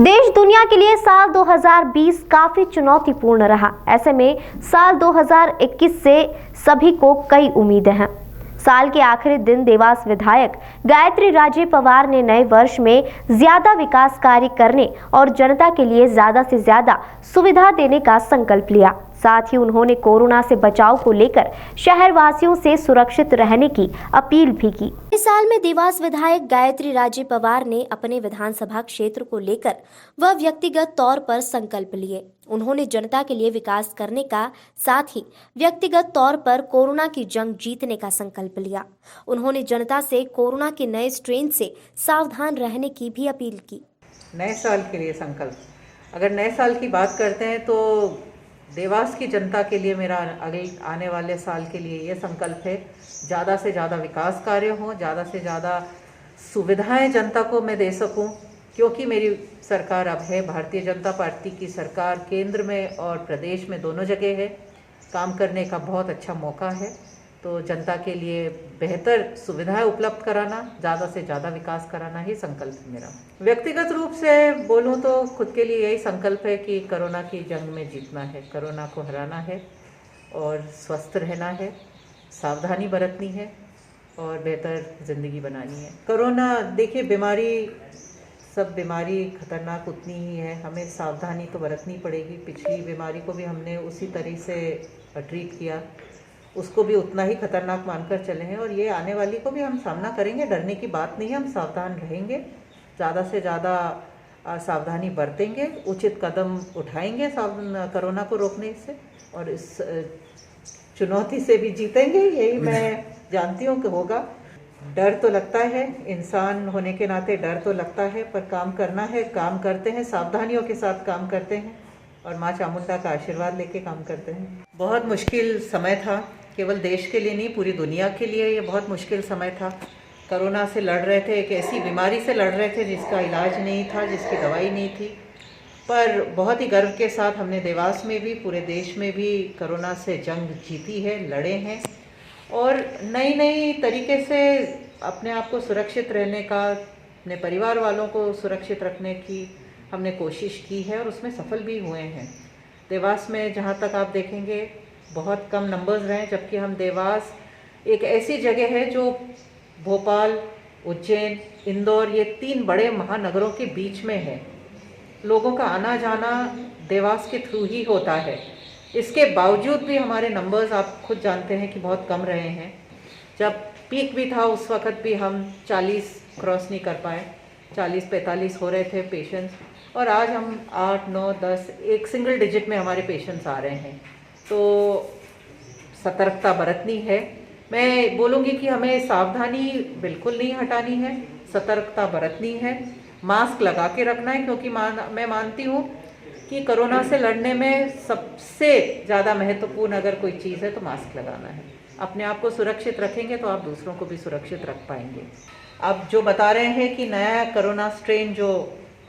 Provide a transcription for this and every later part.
देश दुनिया के लिए साल 2020 काफी चुनौतीपूर्ण रहा। ऐसे में साल 2021 से सभी को कई उम्मीदें हैं। साल के आखिरी दिन देवास विधायक गायत्री राजे पवार ने नए वर्ष में ज्यादा विकास कार्य करने और जनता के लिए ज्यादा से ज्यादा सुविधा देने का संकल्प लिया। साथ ही उन्होंने कोरोना से बचाव को लेकर शहरवासियों से सुरक्षित रहने की अपील भी की। इस साल में देवास विधायक गायत्री राजे पवार ने अपने विधानसभा क्षेत्र को लेकर वह व्यक्तिगत तौर पर संकल्प लिए। उन्होंने जनता के लिए विकास करने का साथ ही व्यक्तिगत तौर पर कोरोना की जंग जीतने का संकल्प लिया। उन्होंने जनता से कोरोना के नए स्ट्रेन से सावधान रहने की भी अपील की। नए साल के लिए संकल्प, अगर नए साल की बात करते हैं तो देवास की जनता के लिए मेरा अगले आने वाले साल के लिए ये संकल्प है, ज़्यादा से ज़्यादा विकास कार्य हों, ज़्यादा से ज़्यादा सुविधाएं जनता को मैं दे सकूं, क्योंकि मेरी सरकार अब है भारतीय जनता पार्टी की सरकार, केंद्र में और प्रदेश में दोनों जगह है। काम करने का बहुत अच्छा मौका है, तो जनता के लिए बेहतर सुविधाएं उपलब्ध कराना, ज़्यादा से ज़्यादा विकास कराना ही संकल्प है मेरा। व्यक्तिगत रूप से बोलूं तो खुद के लिए यही संकल्प है कि कोरोना की जंग में जीतना है, कोरोना को हराना है और स्वस्थ रहना है, सावधानी बरतनी है और बेहतर ज़िंदगी बनानी है। कोरोना देखिए सब बीमारी खतरनाक उतनी ही है, हमें सावधानी तो बरतनी पड़ेगी। पिछली बीमारी को भी हमने उसी तरह से ट्रीट किया, उसको भी उतना ही खतरनाक मानकर चले हैं और ये आने वाली को भी हम सामना करेंगे। डरने की बात नहीं है, हम सावधान रहेंगे, ज़्यादा से ज़्यादा सावधानी बरतेंगे, उचित कदम उठाएंगे कोरोना को रोकने से और इस चुनौती से भी जीतेंगे, यही मैं जानती हूँ कि होगा। डर तो लगता है, इंसान होने के नाते डर तो लगता है, पर काम करना है, काम करते हैं, सावधानियों के साथ काम करते हैं और माँ चामुंडा का आशीर्वाद लेके काम करते हैं। बहुत मुश्किल समय था, केवल देश के लिए नहीं पूरी दुनिया के लिए ये बहुत मुश्किल समय था। कोरोना से लड़ रहे थे, एक ऐसी बीमारी से लड़ रहे थे जिसका इलाज नहीं था, जिसकी दवाई नहीं थी, पर बहुत ही गर्व के साथ हमने देवास में भी पूरे देश में भी कोरोना से जंग जीती है, लड़े हैं और नई तरीके से अपने आप को सुरक्षित रहने का, अपने परिवार वालों को सुरक्षित रखने की हमने कोशिश की है और उसमें सफल भी हुए हैं। देवास में जहाँ तक आप देखेंगे बहुत कम नंबर्स रहे, जबकि हम देवास एक ऐसी जगह है जो भोपाल, उज्जैन, इंदौर ये 3 बड़े महानगरों के बीच में है। लोगों का आना जाना देवास के थ्रू ही होता है। इसके बावजूद भी हमारे नंबर्स आप खुद जानते हैं कि बहुत कम रहे हैं। जब पीक भी था उस वक़्त भी हम 40 क्रॉस नहीं कर पाए, 40-45 हो रहे थे पेशेंट्स और आज हम 8, 9, 10 एक सिंगल डिजिट में हमारे पेशेंट्स आ रहे हैं। तो सतर्कता बरतनी है। मैं बोलूँगी कि हमें सावधानी बिल्कुल नहीं हटानी है, सतर्कता बरतनी है, मास्क लगा के रखना है, क्योंकि मैं मानती हूँ कि कोरोना से लड़ने में सबसे ज़्यादा महत्वपूर्ण अगर कोई चीज़ है तो मास्क लगाना है। अपने आप को सुरक्षित रखेंगे तो आप दूसरों को भी सुरक्षित रख पाएंगे। अब जो बता रहे हैं कि नया कोरोना स्ट्रेन जो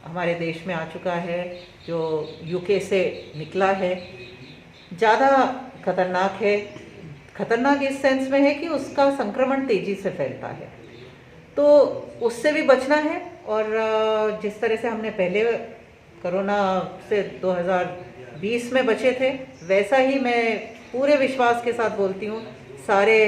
हमारे देश में आ चुका है, जो यूके से निकला है, ज़्यादा खतरनाक है। खतरनाक इस सेंस में है कि उसका संक्रमण तेज़ी से फैलता है, तो उससे भी बचना है। और जिस तरह से हमने पहले कोरोना से 2020 में बचे थे, वैसा ही मैं पूरे विश्वास के साथ बोलती हूँ, सारे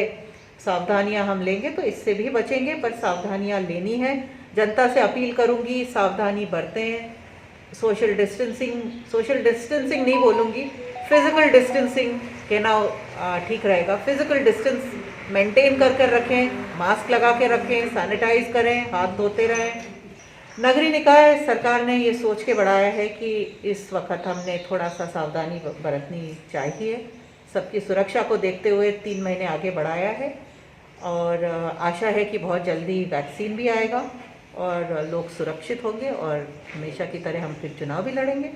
सावधानियाँ हम लेंगे तो इससे भी बचेंगे, पर सावधानियाँ लेनी है। जनता से अपील करूँगी, सावधानी बरतें, सोशल डिस्टेंसिंग नहीं बोलूँगी, फिज़िकल डिस्टेंसिंग कहना ठीक रहेगा। फिज़िकल डिस्टेंस मेंटेन कर रखें, मास्क लगा के रखें, सैनिटाइज करें, हाथ धोते रहें। नगरीय निकाय सरकार ने ये सोच के बढ़ाया है कि इस वक्त हमने थोड़ा सा सावधानी बरतनी चाहिए। सबकी सुरक्षा को देखते हुए 3 महीने आगे बढ़ाया है और आशा है कि बहुत जल्दी वैक्सीन भी आएगा और लोग सुरक्षित होंगे और हमेशा की तरह हम फिर चुनाव भी लड़ेंगे।